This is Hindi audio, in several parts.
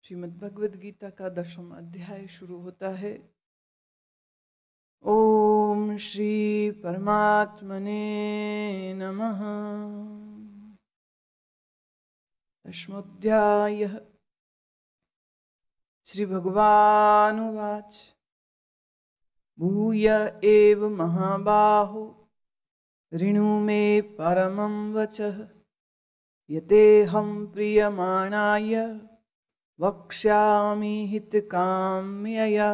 श्रीमद् भगवद गीता का 10वां अध्याय शुरू होता है। ओम श्री परमात्मने नमः। 10वाध्यायः। श्री भगवानुवाच भूय एव महाबाहो ऋणु मे परमं वचः यतेऽहं प्रीयमाणाय वक्ष्यामि हितकाम्यया।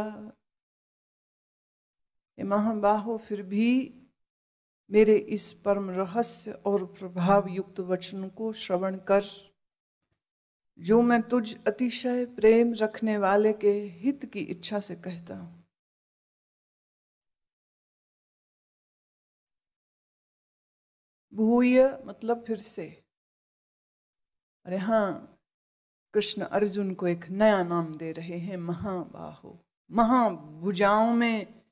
हे महाबाहो, फिर भी मेरे इस परम रहस्य और प्रभाव युक्त वचन को श्रवण कर, जो मैं तुझ अतिशय प्रेम रखने वाले के हित की इच्छा से कहता हूं। भूय मतलब फिर से। अरे हाँ, कृष्ण अर्जुन को एक नया नाम दे रहे हैं, महाबाहो। महाभुजाओं में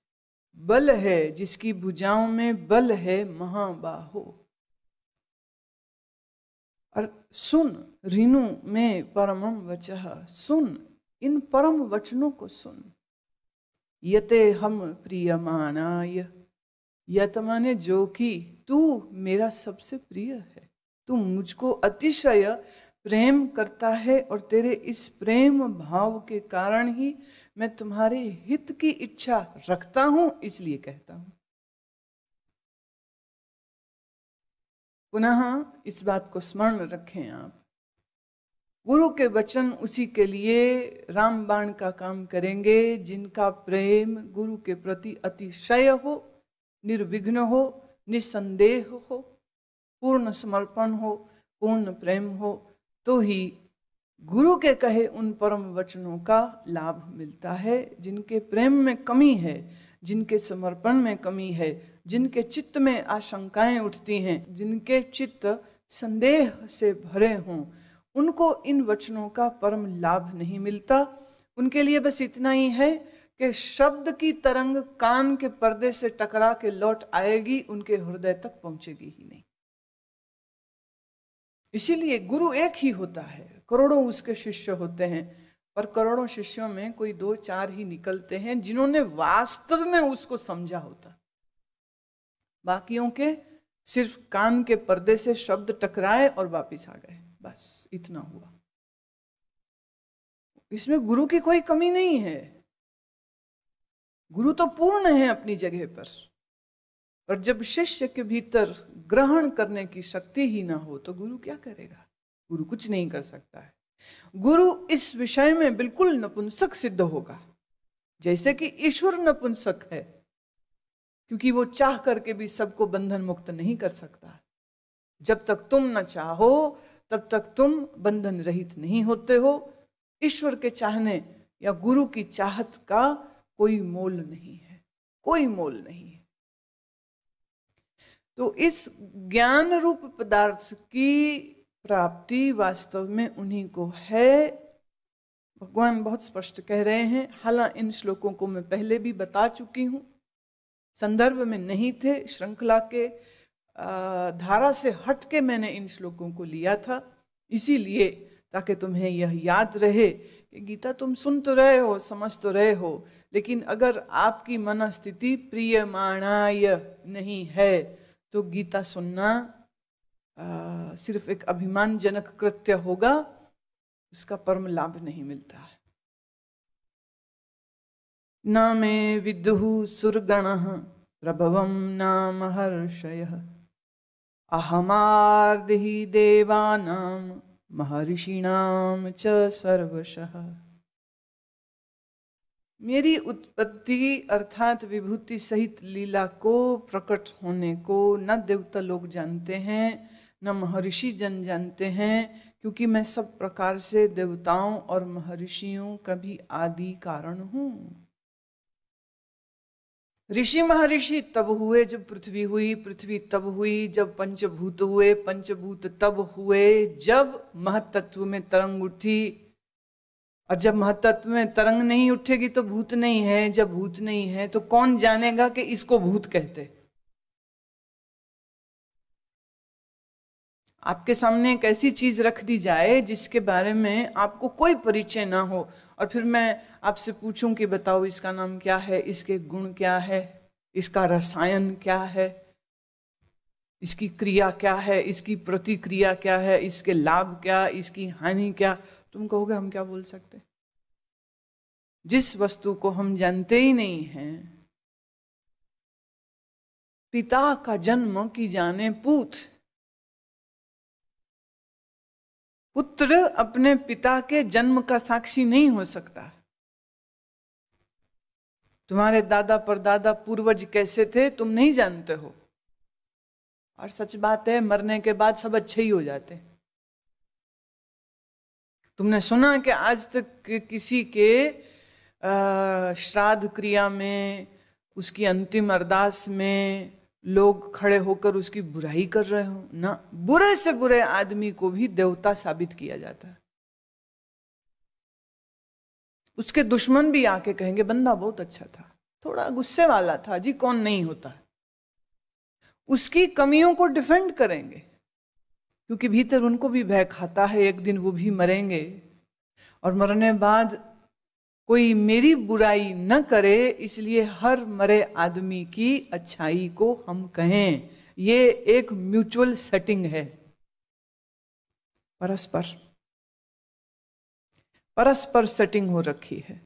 बल है, जिसकी भुजाओं में बल है, महाबाहो। और सुन, ऋनु में परमं वचः, सुन, इन परम वचनों को सुन। यते हम प्रियमाणाय, यत माने जो कि, तू मेरा सबसे प्रिय है, तू मुझको अतिशय प्रेम करता है, और तेरे इस प्रेम भाव के कारण ही मैं तुम्हारे हित की इच्छा रखता हूं, इसलिए कहता हूं। पुनः इस बात को स्मरण रखें आप, गुरु के वचन उसी के लिए रामबाण का काम करेंगे जिनका प्रेम गुरु के प्रति अतिशय हो, निर्विघ्न हो, निसंदेह हो, पूर्ण समर्पण हो, पूर्ण प्रेम हो, तो ही गुरु के कहे उन परम वचनों का लाभ मिलता है। जिनके प्रेम में कमी है, जिनके समर्पण में कमी है, जिनके चित्त में आशंकाएं उठती हैं, जिनके चित्त संदेह से भरे हों, उनको इन वचनों का परम लाभ नहीं मिलता। उनके लिए बस इतना ही है कि शब्द की तरंग कान के पर्दे से टकरा के लौट आएगी, उनके हृदय तक पहुंचेगी ही नहीं। इसीलिए गुरु एक ही होता है, करोड़ों उसके शिष्य होते हैं, पर करोड़ों शिष्यों में कोई 2-4 ही निकलते हैं जिन्होंने वास्तव में उसको समझा होता। बाकियों के सिर्फ कान के पर्दे से शब्द टकराए और वापिस आ गए, बस इतना हुआ। इसमें गुरु की कोई कमी नहीं है, गुरु तो पूर्ण है अपनी जगह पर जब शिष्य के भीतर ग्रहण करने की शक्ति ही ना हो तो गुरु क्या करेगा? गुरु कुछ नहीं कर सकता है। गुरु इस विषय में बिल्कुल नपुंसक सिद्ध होगा, जैसे कि ईश्वर नपुंसक है, क्योंकि वो चाह करके भी सबको बंधन मुक्त नहीं कर सकता। जब तक तुम न चाहो तब तक तुम बंधन रहित नहीं होते हो। ईश्वर के चाहने या गुरु की चाहत का कोई मोल नहीं है, कोई मोल नहीं है। तो इस ज्ञान रूप पदार्थ की प्राप्ति वास्तव में उन्हीं को है। भगवान बहुत स्पष्ट कह रहे हैं। हालांकि इन श्लोकों को मैं पहले भी बता चुकी हूं, संदर्भ में नहीं थे, श्रृंखला के धारा से हट के मैंने इन श्लोकों को लिया था, इसीलिए ताकि तुम्हें यह याद रहे कि गीता तुम सुन तो रहे हो, समझ तो रहे हो, लेकिन अगर आपकी मनस्थिति प्रियमाणाय नहीं है तो गीता सुनना सिर्फ एक अभिमानजनक कृत्य होगा, उसका परम लाभ नहीं मिलता है। न मे विदुः सुरगणः प्रभवं न महर्षयः अहमार्दिः देवानां महर्षिणां च सर्वशः। मेरी उत्पत्ति अर्थात विभूति सहित लीला को प्रकट होने को न देवता लोग जानते हैं, न महर्षि जन जानते हैं, क्योंकि मैं सब प्रकार से देवताओं और महर्षियों का भी आदि कारण हूं। ऋषि महर्षि तब हुए जब पृथ्वी हुई, पृथ्वी तब हुई जब पंचभूत हुए, पंचभूत तब हुए जब महतत्व में तरंग उठी, और जब महतत्व में तरंग नहीं उठेगी तो भूत नहीं है, जब भूत नहीं है तो कौन जानेगा कि इसको भूत कहते। आपके सामने एक ऐसी चीज रख दी जाए जिसके बारे में आपको कोई परिचय ना हो, और फिर मैं आपसे पूछूं कि बताओ इसका नाम क्या है, इसके गुण क्या है, इसका रसायन क्या है, इसकी क्रिया क्या है, इसकी प्रतिक्रिया क्या है, इसके लाभ क्या, इसकी हानि क्या, तुम कहोगे हम क्या बोल सकते। जिस वस्तु को हम जानते ही नहीं हैं, पिता का जन्म की जाने पूत। पुत्र अपने पिता के जन्म का साक्षी नहीं हो सकता। तुम्हारे दादा परदादा पूर्वज कैसे थे तुम नहीं जानते हो, और सच बात है मरने के बाद सब अच्छे ही हो जाते। तुमने सुना कि आज तक किसी के श्राद्ध क्रिया में, उसकी अंतिम अरदास में लोग खड़े होकर उसकी बुराई कर रहे हो ना? बुरे से बुरे आदमी को भी देवता साबित किया जाता है। उसके दुश्मन भी आके कहेंगे बंदा बहुत अच्छा था, थोड़ा गुस्से वाला था जी, कौन नहीं होता। उसकी कमियों को डिफेंड करेंगे, क्योंकि भीतर उनको भी भय खाता है एक दिन वो भी मरेंगे, और मरने बाद कोई मेरी बुराई न करे, इसलिए हर मरे आदमी की अच्छाई को हम कहें। ये एक म्यूचुअल सेटिंग है, परस्पर परस्पर सेटिंग हो रखी है।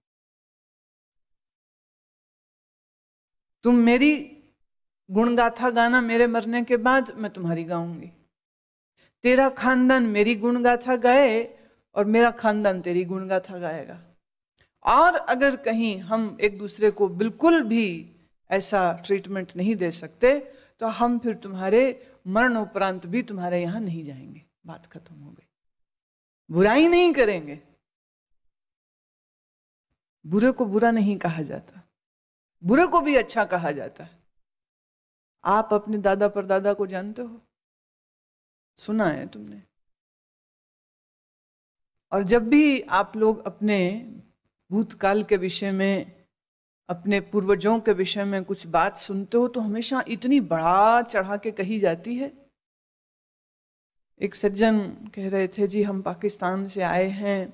तुम मेरी गुणगाथा गाना मेरे मरने के बाद, मैं तुम्हारी गाऊंगी। तेरा खानदान मेरी गुणगाथा गाए और मेरा खानदान तेरी गुणगाथा गाएगा। और अगर कहीं हम एक दूसरे को बिल्कुल भी ऐसा ट्रीटमेंट नहीं दे सकते, तो हम फिर तुम्हारे मरण उपरांत भी तुम्हारे यहां नहीं जाएंगे। बात खत्म हो गई। बुराई नहीं करेंगे। बुरे को बुरा नहीं कहा जाता, बुरे को भी अच्छा कहा जाता है। आप अपने दादा परदादा को जानते हो, सुना है तुमने। और जब भी आप लोग अपने भूतकाल के विषय में, अपने पूर्वजों के विषय में कुछ बात सुनते हो, तो हमेशा इतनी बढ़ा चढ़ा के कही जाती है। एक सज्जन कह रहे थे जी हम पाकिस्तान से आए हैं,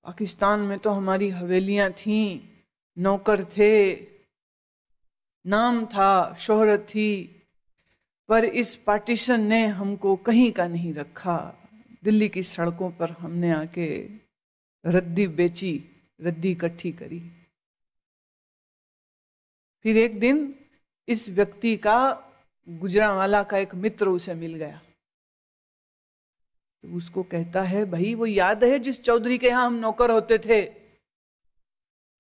पाकिस्तान में तो हमारी हवेलियां थीं, नौकर थे, नाम था, शोहरत थी, पर इस पार्टीशन ने हमको कहीं का नहीं रखा। दिल्ली की सड़कों पर हमने आके रद्दी बेची, रद्दी इकट्ठी करी। फिर एक दिन इस व्यक्ति का, गुजरांवाला का एक मित्र उसे मिल गया, तो उसको कहता है भाई वो याद है जिस चौधरी के यहां हम नौकर होते थे,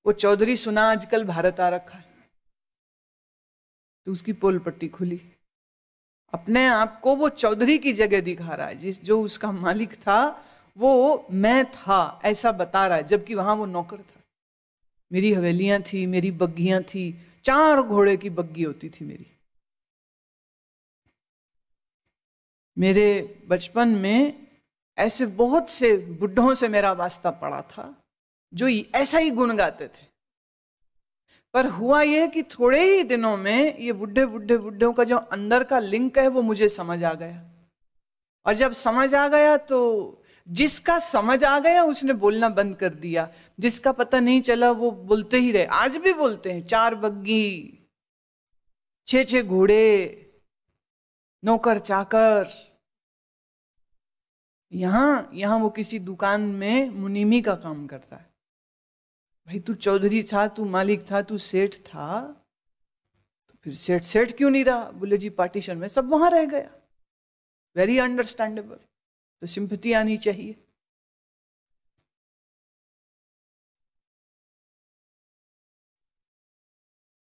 वो चौधरी सुना आजकल भारत आ रखा है। तो उसकी पोल पट्टी खुली, अपने आप को वो चौधरी की जगह दिखा रहा है, जो उसका मालिक था वो मैं था ऐसा बता रहा है, जबकि वहां वो नौकर था। मेरी हवेलियां थी, मेरी बग्गियां थी, 4 घोड़े की बग्गी होती थी मेरी। मेरे बचपन में ऐसे बहुत से बुढ़ों से मेरा वास्ता पड़ा था जो ऐसा ही गुण गाते थे, पर हुआ यह कि थोड़े ही दिनों में ये बुढ़ों का जो अंदर का लिंक है वो मुझे समझ आ गया। और जब समझ आ गया तो जिसका समझ आ गया उसने बोलना बंद कर दिया, जिसका पता नहीं चला वो बोलते ही रहे। आज भी बोलते हैं, 4 बग्गी, 6 घोड़े, नौकर चाकर। यहां वो किसी दुकान में मुनीमी का काम करता है। भाई तू चौधरी था, तू मालिक था, तू सेठ था, तो फिर सेठ क्यों नहीं रहा? बोले जी पार्टीशन में सब वहां रह गया। Very understandable. तो सिंपैथी आनी चाहिए।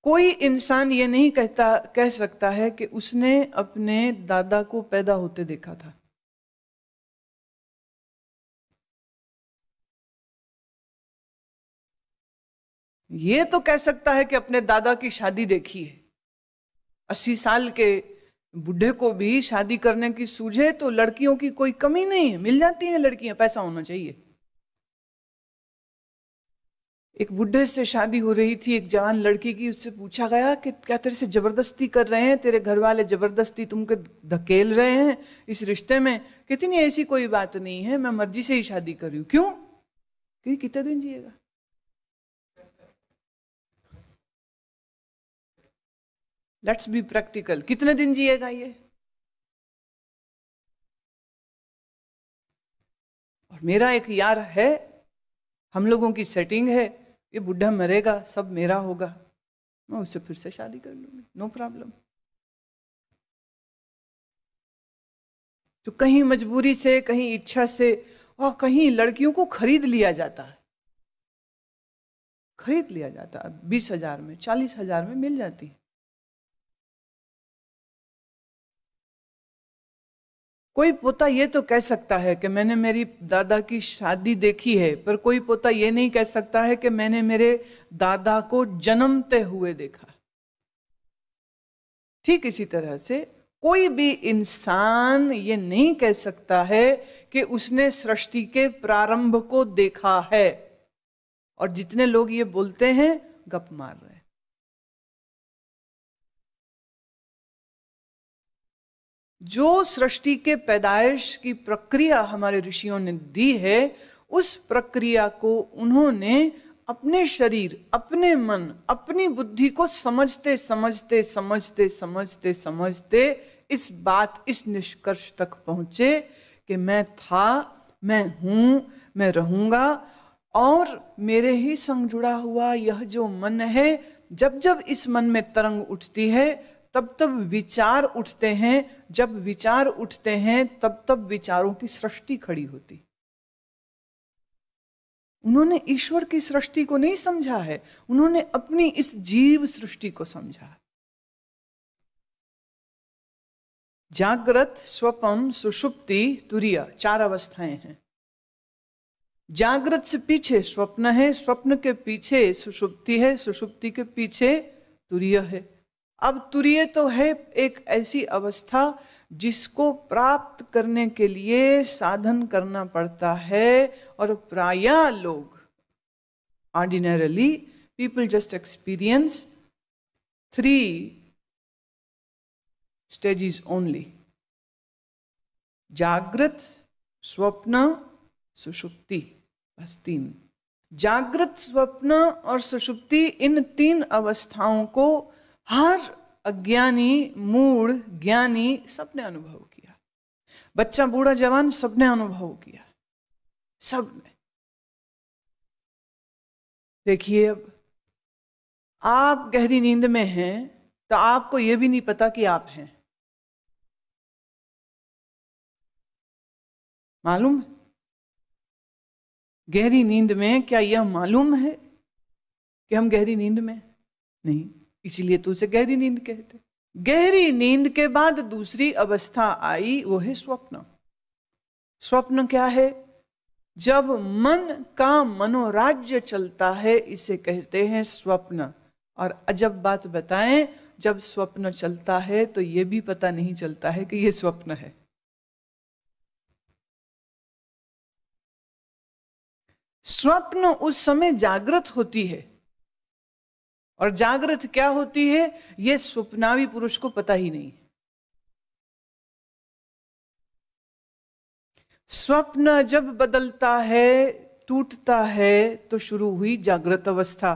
कोई इंसान ये नहीं कह सकता है कि उसने अपने दादा को पैदा होते देखा था। ये तो कह सकता है कि अपने दादा की शादी देखी है। 80 साल के बूढ़े को भी शादी करने की सूझे तो लड़कियों की कोई कमी नहीं है, मिल जाती हैं लड़कियां, पैसा होना चाहिए। एक बुढ़े से शादी हो रही थी, एक जवान लड़की की। उससे पूछा गया कि क्या तेरे से जबरदस्ती कर रहे हैं, तेरे घर वाले जबरदस्ती तुमको धकेल रहे हैं इस रिश्ते में? कहती नहीं, ऐसी कोई बात नहीं है, मैं मर्जी से ही शादी कर रही हूं। क्यों? क्योंकि कितने दिन जिएगा? लेट्स बी प्रैक्टिकल, कितने दिन जिएगा ये? और मेरा एक यार है, हम लोगों की सेटिंग है, ये बुढ़ा मरेगा, सब मेरा होगा, मैं उससे फिर से शादी कर लूंगी, नो प्रॉब्लम। तो कहीं मजबूरी से, कहीं इच्छा से, और कहीं लड़कियों को खरीद लिया जाता है। खरीद लिया जाता है, 20,000 में, 40,000 में मिल जाती है। कोई पोता ये तो कह सकता है कि मैंने मेरी दादा की शादी देखी है, पर कोई पोता ये नहीं कह सकता है कि मैंने मेरे दादा को जन्मते हुए देखा। ठीक इसी तरह से कोई भी इंसान ये नहीं कह सकता है कि उसने सृष्टि के प्रारंभ को देखा है। और जितने लोग ये बोलते हैं, गप मार रहे हैं। जो सृष्टि के पैदाइश की प्रक्रिया हमारे ऋषियों ने दी है, उस प्रक्रिया को उन्होंने अपने शरीर, अपने मन, अपनी बुद्धि को समझते समझते समझते समझते समझते इस बात, इस निष्कर्ष तक पहुंचे कि मैं था, मैं हूं, मैं रहूंगा, और मेरे ही संग जुड़ा हुआ यह जो मन है, जब जब इस मन में तरंग उठती है, तब तब विचार उठते हैं, जब विचार उठते हैं, तब तब विचारों की सृष्टि खड़ी होती। उन्होंने ईश्वर की सृष्टि को नहीं समझा है, उन्होंने अपनी इस जीव सृष्टि को समझा। जागृत, स्वप्न, सुषुप्ति, तुरीय, 4 अवस्थाएं हैं। जागृत से पीछे स्वप्न है, स्वप्न के पीछे सुषुप्ति है, सुषुप्ति के पीछे तुरीय है। अब तुरीय तो है एक ऐसी अवस्था जिसको प्राप्त करने के लिए साधन करना पड़ता है, और प्रायः लोग, ordinarily people just experience 3 stages only: जागृत, स्वप्न, सुषुप्ति, बस 3। जागृत, स्वप्न और सुषुप्ति, इन 3 अवस्थाओं को हर अज्ञानी, मूढ़, ज्ञानी सबने अनुभव किया। बच्चा, बूढ़ा, जवान, सबने अनुभव किया, सबने। देखिए, अब आप गहरी नींद में हैं तो आपको यह भी नहीं पता कि आप हैं, मालूम? गहरी नींद में क्या यह मालूम है कि हम गहरी नींद में? नहीं, इसीलिए तो उसे गहरी नींद कहते। गहरी नींद के बाद दूसरी अवस्था आई, वो है स्वप्न। स्वप्न क्या है? जब मन का मनोराज्य चलता है, इसे कहते हैं स्वप्न। और अजब बात बताएं, जब स्वप्न चलता है तो यह भी पता नहीं चलता है कि यह स्वप्न है। स्वप्न उस समय जागृत होती है, और जागृत क्या होती है यह स्वप्नावी पुरुष को पता ही नहीं। स्वप्न जब बदलता है, टूटता है, तो शुरू हुई जागृत अवस्था।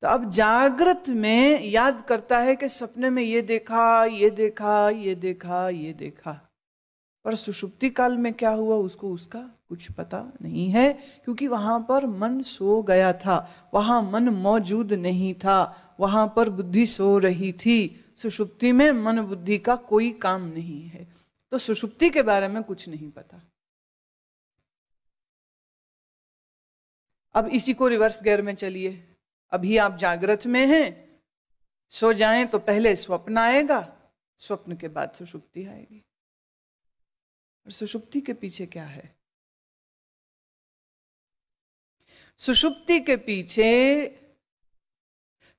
तो अब जागृत में याद करता है कि सपने में ये देखा, ये देखा, ये देखा, ये देखा, पर सुषुप्ति काल में क्या हुआ उसको उसका कुछ पता नहीं है, क्योंकि वहां पर मन सो गया था, वहां मन मौजूद नहीं था, वहां पर बुद्धि सो रही थी। सुषुप्ति में मन बुद्धि का कोई काम नहीं है, तो सुषुप्ति के बारे में कुछ नहीं पता। अब इसी को रिवर्स गियर में चलिए। अभी आप जागृत में हैं, सो जाएं तो पहले स्वप्न आएगा, स्वप्न के बाद सुषुप्ति आएगी। और सुषुप्ति के पीछे क्या है? सुषुप्ति के पीछे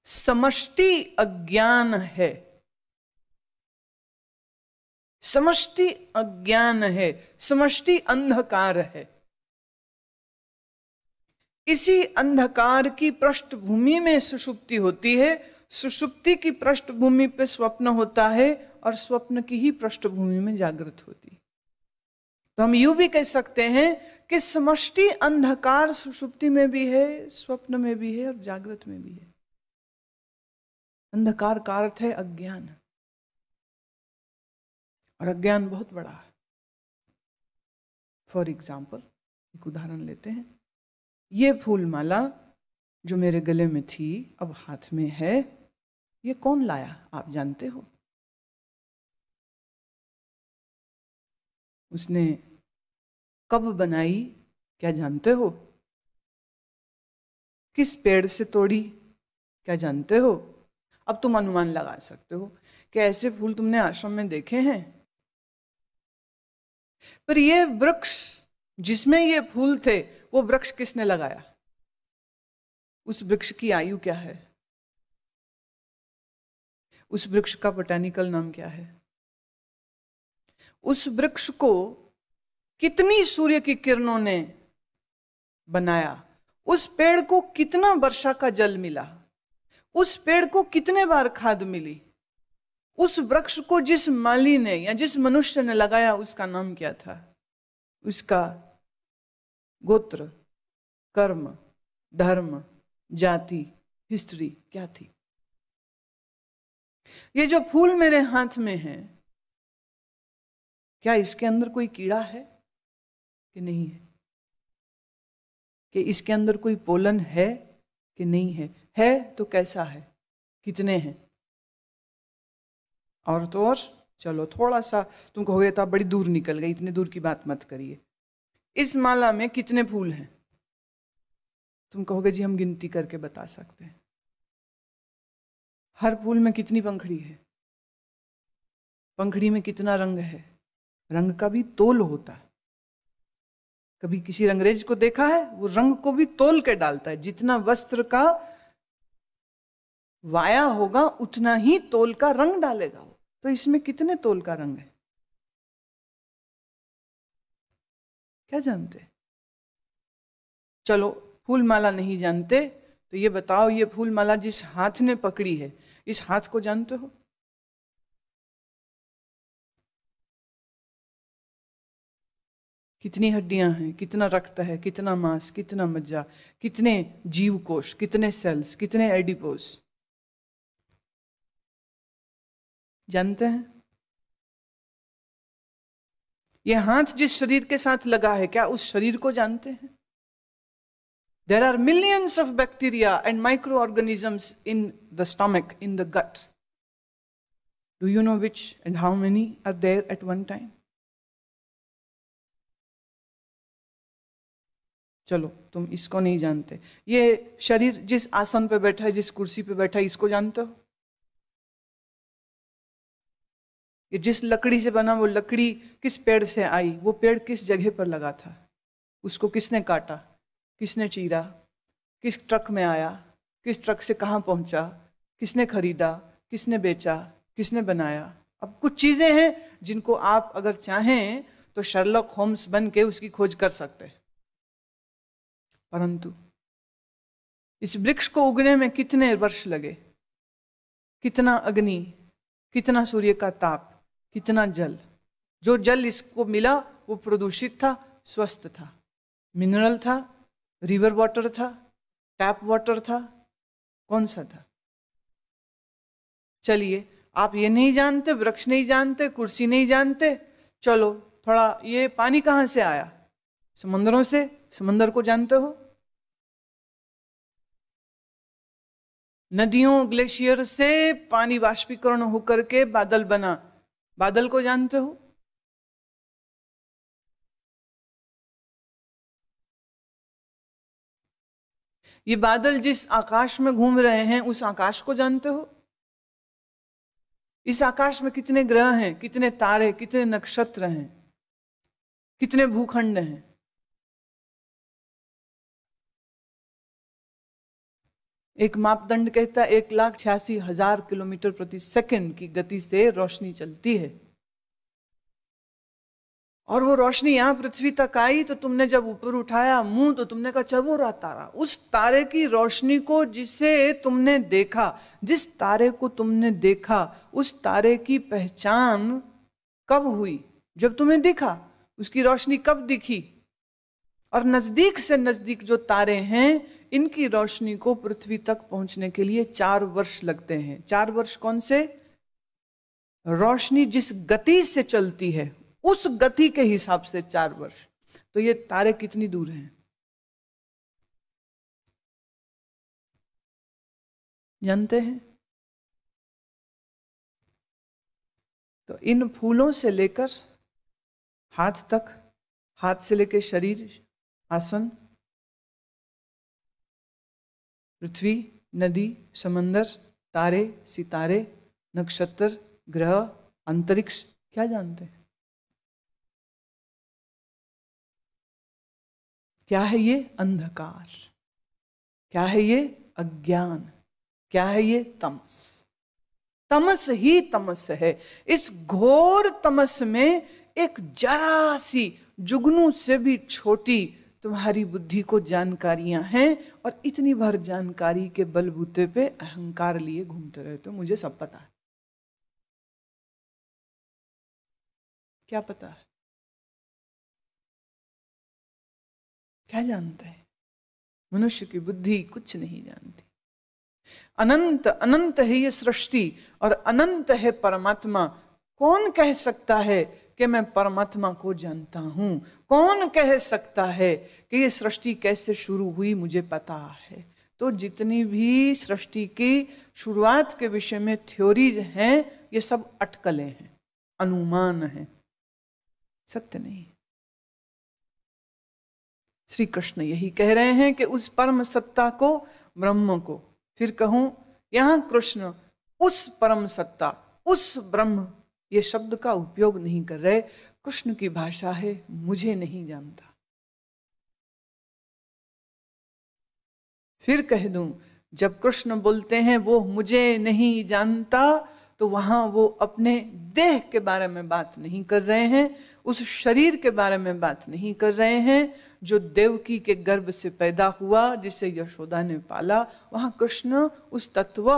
समष्टि अज्ञान है। समष्टि अज्ञान है, समष्टि अंधकार है। इसी अंधकार की पृष्ठभूमि में सुषुप्ति होती है, सुषुप्ति की पृष्ठभूमि पे स्वप्न होता है, और स्वप्न की ही पृष्ठभूमि में जागृत होती। तो हम यूं भी कह सकते हैं कि समष्टि अंधकार सुषुप्ति में भी है, स्वप्न में भी है और जागृत में भी है। अंधकार का अर्थ है अज्ञान, और अज्ञान बहुत बड़ा है। फॉर एग्जाम्पल, एक उदाहरण लेते हैं। ये फूल माला जो मेरे गले में थी अब हाथ में है, ये कौन लाया आप जानते हो? उसने कब बनाई क्या जानते हो? किस पेड़ से तोड़ी क्या जानते हो? अब तुम अनुमान लगा सकते हो कि ऐसे फूल तुमने आश्रम में देखे हैं, पर ये वृक्ष जिसमें ये फूल थे, वो वृक्ष किसने लगाया? उस वृक्ष की आयु क्या है? उस वृक्ष का बोटैनिकल नाम क्या है? उस वृक्ष को कितनी सूर्य की किरणों ने बनाया? उस पेड़ को कितना वर्षा का जल मिला? उस पेड़ को कितने बार खाद मिली? उस वृक्ष को जिस माली ने या जिस मनुष्य ने लगाया, उसका नाम क्या था? उसका गोत्र, कर्म, धर्म, जाति, हिस्ट्री क्या थी? ये जो फूल मेरे हाथ में है, क्या इसके अंदर कोई कीड़ा है कि नहीं है? कि इसके अंदर कोई पोलन है कि नहीं है? है तो कैसा है? कितने हैं? और तो और चलो थोड़ा सा तुम कहोगे तो बड़ी दूर निकल गई, इतनी दूर की बात मत करिए। इस माला में कितने फूल हैं? तुम कहोगे जी हम गिनती करके बता सकते हैं। हर फूल में कितनी पंखड़ी है? पंखड़ी में कितना रंग है? रंग का भी तोल होता है। कभी किसी रंगरेज को देखा है? वो रंग को भी तोल के डालता है। जितना वस्त्र का वाया होगा उतना ही तोल का रंग डालेगा वो। तो इसमें कितने तोल का रंग है? क्या जानते? चलो फूल माला नहीं जानते तो ये बताओ, ये फूल माला जिस हाथ ने पकड़ी है, इस हाथ को जानते हो? कितनी हड्डियां हैं, कितना रक्त है, कितना मांस, कितना मज्जा, कितने जीव कोश, कितने सेल्स, कितने एडिपोज, जानते हैं? ये हाथ जिस शरीर के साथ लगा है, क्या उस शरीर को जानते हैं? There are millions of bacteria and microorganisms in the stomach, in the gut. Do you know which and how many are there at one time? चलो तुम इसको नहीं जानते। ये शरीर जिस आसन पे बैठा है, जिस कुर्सी पे बैठा है, इसको जानते हो? ये जिस लकड़ी से बना, वो लकड़ी किस पेड़ से आई? वो पेड़ किस जगह पर लगा था? उसको किसने काटा, किसने चीरा, किस ट्रक में आया, किस ट्रक से कहाँ पहुंचा, किसने खरीदा, किसने बेचा, किसने बनाया? अब कुछ चीजें हैं जिनको आप अगर चाहें तो शर्लॉक होम्स बन के उसकी खोज कर सकते हैं, परंतु इस वृक्ष को उगने में कितने वर्ष लगे? कितना अग्नि, कितना सूर्य का ताप, कितना जल? जो जल इसको मिला वो प्रदूषित था, स्वस्थ था, मिनरल था, रिवर वाटर था, टैप वाटर था, कौन सा था? चलिए आप ये नहीं जानते, वृक्ष नहीं जानते, कुर्सी नहीं जानते, चलो थोड़ा ये पानी कहां से आया? समुद्रों से। समंदर को जानते हो? नदियों, ग्लेशियर से पानी वाष्पीकरण होकर के बादल बना, बादल को जानते हो? ये बादल जिस आकाश में घूम रहे हैं, उस आकाश को जानते हो? इस आकाश में कितने ग्रह हैं, कितने तारे, कितने नक्षत्र हैं, कितने भूखंड हैं? एक मापदंड कहता है 1,86,000 किलोमीटर प्रति सेकंड की गति से रोशनी चलती है, और वो रोशनी यहाँ पृथ्वी तक आई तो तुमने जब ऊपर उठाया मुंह तो तुमने कहा चल वो रहा तारा। उस तारे की रोशनी को जिसे तुमने देखा, जिस तारे को तुमने देखा, उस तारे की पहचान कब हुई? जब तुम्हें दिखा। उसकी रोशनी कब दिखी? और नजदीक से नजदीक जो तारे हैं इनकी रोशनी को पृथ्वी तक पहुंचने के लिए 4 वर्ष लगते हैं। 4 वर्ष कौन से? रोशनी जिस गति से चलती है उस गति के हिसाब से 4 वर्ष। तो ये तारे कितनी दूर हैं जानते हैं? तो इन फूलों से लेकर हाथ तक, हाथ से लेकर शरीर, आसन, पृथ्वी, नदी, समंदर, तारे, सितारे, नक्षत्र, ग्रह, अंतरिक्ष, क्या जानते हैं? क्या है ये? अंधकार। क्या है ये? अज्ञान। क्या है ये? तमस। तमस ही तमस है। इस घोर तमस में एक जरा सी जुगनू से भी छोटी तुम्हारी बुद्धि को जानकारियां हैं और इतनी भर जानकारी के बलबूते पे अहंकार लिए घूमते रहते हो। मुझे सब पता है। क्या पता है? क्या जानते हैं? मनुष्य की बुद्धि कुछ नहीं जानती। अनंत अनंत है ये सृष्टि और अनंत है परमात्मा। कौन कह सकता है कि मैं परमात्मा को जानता हूं? कौन कह सकता है कि ये सृष्टि कैसे शुरू हुई? मुझे पता है। तो जितनी भी सृष्टि की शुरुआत के विषय में थ्योरीज हैं ये सब अटकलें हैं, अनुमान हैं, सत्य नहीं। श्री कृष्ण यही कह रहे हैं कि उस परम सत्ता को, ब्रह्म को, फिर कहूं यहां कृष्ण उस परम सत्ता, उस ब्रह्म, ये शब्द का उपयोग नहीं कर रहे। कृष्ण की भाषा है मुझे नहीं जानता। फिर कह दूं, जब कृष्ण बोलते हैं वो मुझे नहीं जानता तो वहां वो अपने देह के बारे में बात नहीं कर रहे हैं, उस शरीर के बारे में बात नहीं कर रहे हैं जो देवकी के गर्भ से पैदा हुआ, जिसे यशोदा ने पाला। वहां कृष्ण उस तत्व,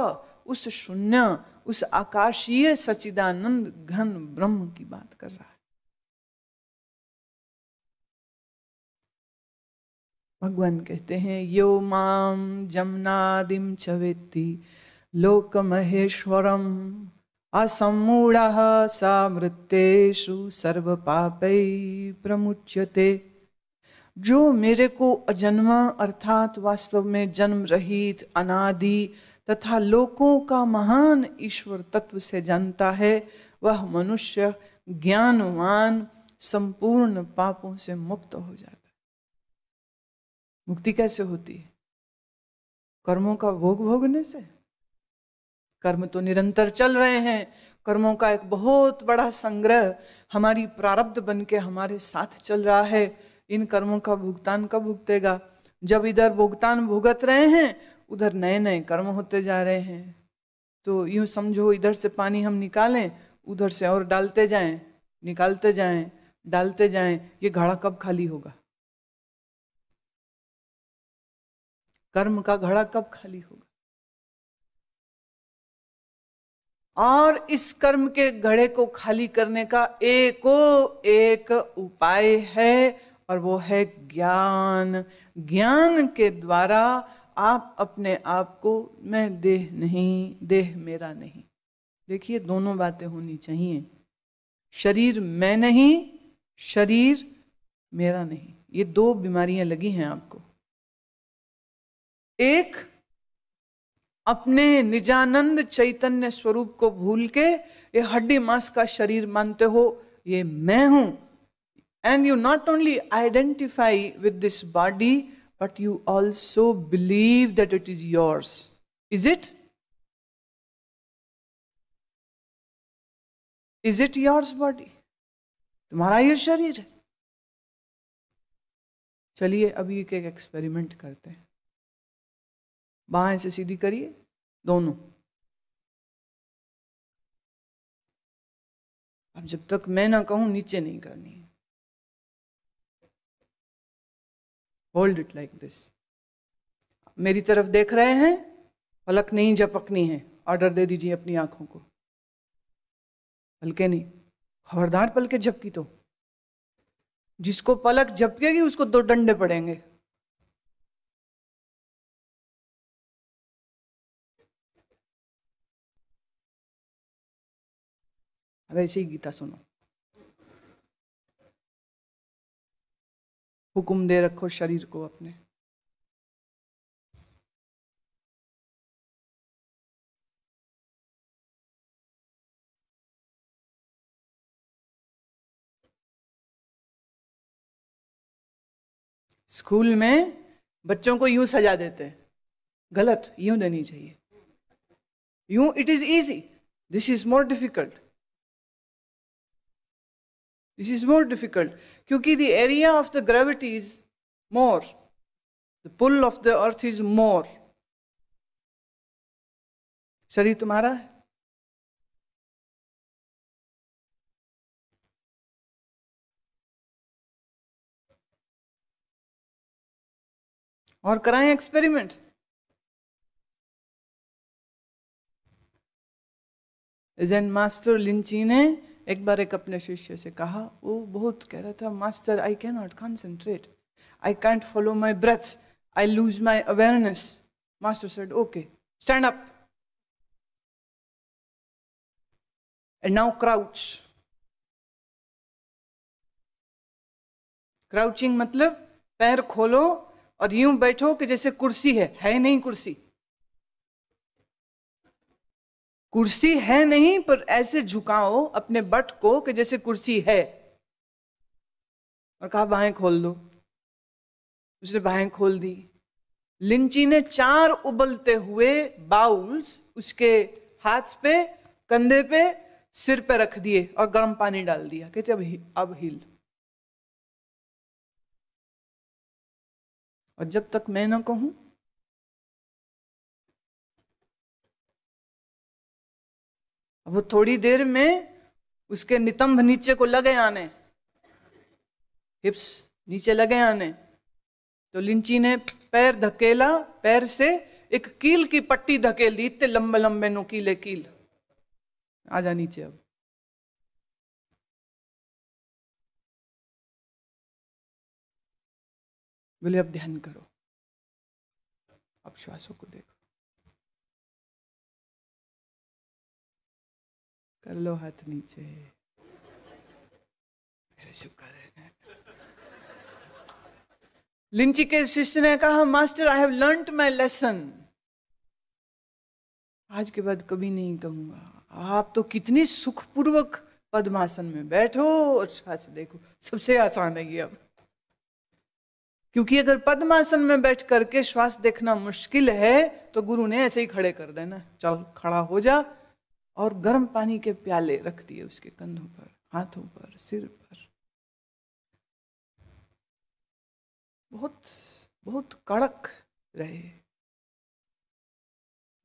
उस शून्य, उस आकाशीय सच्चिदानंद घन ब्रह्म की बात कर रहा है। भगवान कहते हैं यो माम जमनादिम च वेत्ति लोक महेश्वरम असम्मूढ़ः सा मृत्येषु सर्व पापै प्रमुच्यते। जो मेरे को अजन्मा अर्थात वास्तव में जन्म रहित, अनादि तथा लोकों का महान ईश्वर तत्व से जानता है, वह मनुष्य ज्ञानवान संपूर्ण पापों से मुक्त हो जाता है। मुक्ति कैसे होती है? कर्मों का भोग भोगने से। कर्म तो निरंतर चल रहे हैं। कर्मों का एक बहुत बड़ा संग्रह हमारी प्रारब्ध बन के हमारे साथ चल रहा है। इन कर्मों का भुगतान कब भुगतेगा? जब इधर भुगतान भुगत रहे हैं उधर नए नए कर्म होते जा रहे हैं। तो यूं समझो, इधर से पानी हम निकालें, उधर से और डालते जाएं, निकालते जाएं, डालते जाएं, ये घड़ा कब खाली होगा? कर्म का घड़ा कब खाली होगा? और इस कर्म के घड़े को खाली करने का एक उपाय है और वो है ज्ञान। ज्ञान के द्वारा आप अपने आप को, मैं देह नहीं, देह मेरा नहीं। देखिए दोनों बातें होनी चाहिए। शरीर मैं नहीं, शरीर मेरा नहीं। ये 2 बीमारियां लगी हैं आपको। एक, अपने निजानंद चैतन्य स्वरूप को भूल के ये हड्डी मांस का शरीर मानते हो, ये मैं हूं। And you not only identify with this body but you also believe that it is yours. Is it? Is it yours body? तुम्हारा ये शरीर है। चलिए अभी एक एक्सपेरिमेंट करते हैं। बाएं से सीधी करिए दोनों। अब जब तक मैं ना कहूं नीचे नहीं करनी। Hold it like this. मेरी तरफ देख रहे हैं, पलक नहीं झपकनी है, ऑर्डर दे दीजिए अपनी आंखों को, पलके नहीं, खबरदार पलके झपकी तो जिसको पलक झपकेगी उसको 2 डंडे पड़ेंगे। अब ऐसे ही गीता सुनो, हुक्म दे रखो शरीर को अपने। स्कूल में बच्चों को यूं सजा देते हैं, गलत, यूं देनी चाहिए, यूं it is easy, this is more difficult, this is more difficult, क्योंकि the area of the gravity is more, the pull of the earth is more. शरीर तुम्हारा है, और कराएं एक्सपेरिमेंट। जैन मास्टर लिंची ने एक बार एक अपने शिष्य से कहा, वो बहुत कह रहा था, master I can not concentrate, I can't follow my breath, I lose my awareness. Master said okay, stand up and now crouch. Crouching मतलब पैर खोलो और यूं बैठो कि जैसे कुर्सी है नहीं कुर्सी, कुर्सी है नहीं, पर ऐसे झुकाओ अपने बट को कि जैसे कुर्सी है, और कहा बाहें खोल दो, उसने बाहें खोल दी। लिंची ने 4 उबलते हुए बाउल्स उसके हाथ पे, कंधे पे, सिर पे रख दिए और गर्म पानी डाल दिया, कहते अब हिल। और जब तक मैं ना कहूं, अब वो थोड़ी देर में उसके नितंब नीचे को लगे आने, हिप्स नीचे लगे आने, तो लिंची ने पैर धकेला, पैर से एक कील की पट्टी धकेल दी, इतने लंबे लंबे नुकीले कील, आजा नीचे। अब बोले अब ध्यान करो, अब श्वासों को देखो, कर लो हाथ नीचे, मेरे शुक्र है। लिंची के शिष्य ने कहा, master I have learned my lesson, आज के बाद कभी नहीं कहूंगा। आप तो कितनी सुखपूर्वक पद्मासन में बैठो और श्वास देखो, सबसे आसान है ये अब, क्योंकि अगर पद्मासन में बैठ करके श्वास देखना मुश्किल है तो गुरु ने ऐसे ही खड़े कर देना, चल खड़ा हो जा, और गर्म पानी के प्याले रख दिए उसके कंधों पर, हाथों पर, सिर पर। बहुत बहुत कड़क रहे,